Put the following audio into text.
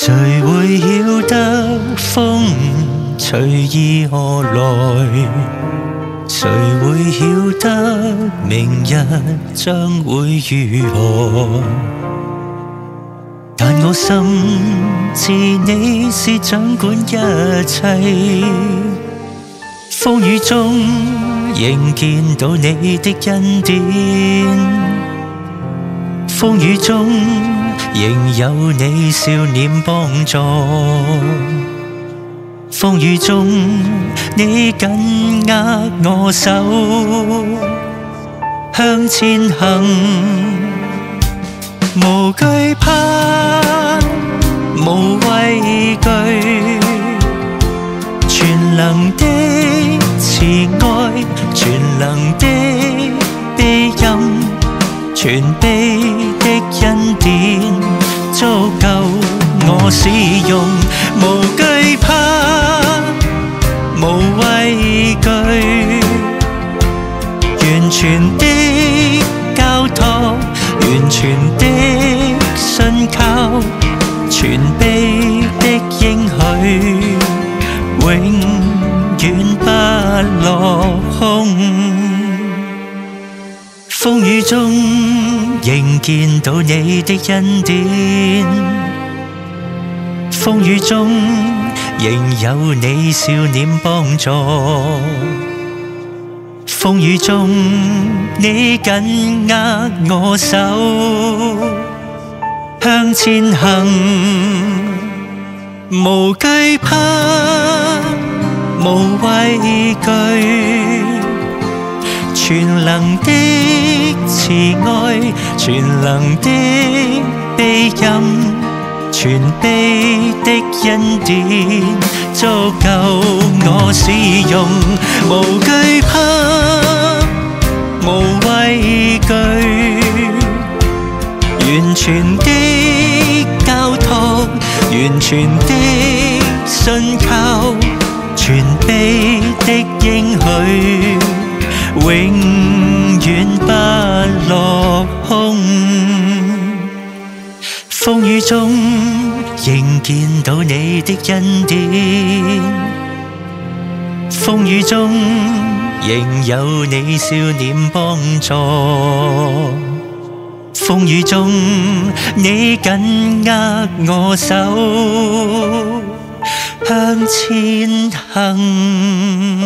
誰會曉得風隨意何來？誰會曉得明日將會如何？但我心知你是掌管一切，風雨中仍見到你的恩典，風雨中仍有你笑臉幫助，風雨中你緊握我手，向前行，無懼怕，無畏懼，全能的慈愛，全能的庇蔭，全備的恩典足夠我使用，無懼怕，無畏懼，完全的交託，完全的信靠，全備的應許，永遠不落空。風雨中仍見到你的恩典，風雨中仍有你笑臉幫助，風雨中你緊握我手，向前行，無懼怕，無畏懼，全能的慈愛，全能的庇蔭，全備的恩典足夠我使用，無懼怕，無畏懼，完全的交託，完全的信靠，全備的應許，永遠不落空。風雨中仍見到你的恩典，風雨中仍有你笑臉幫助，風雨中你緊握我手，向前行。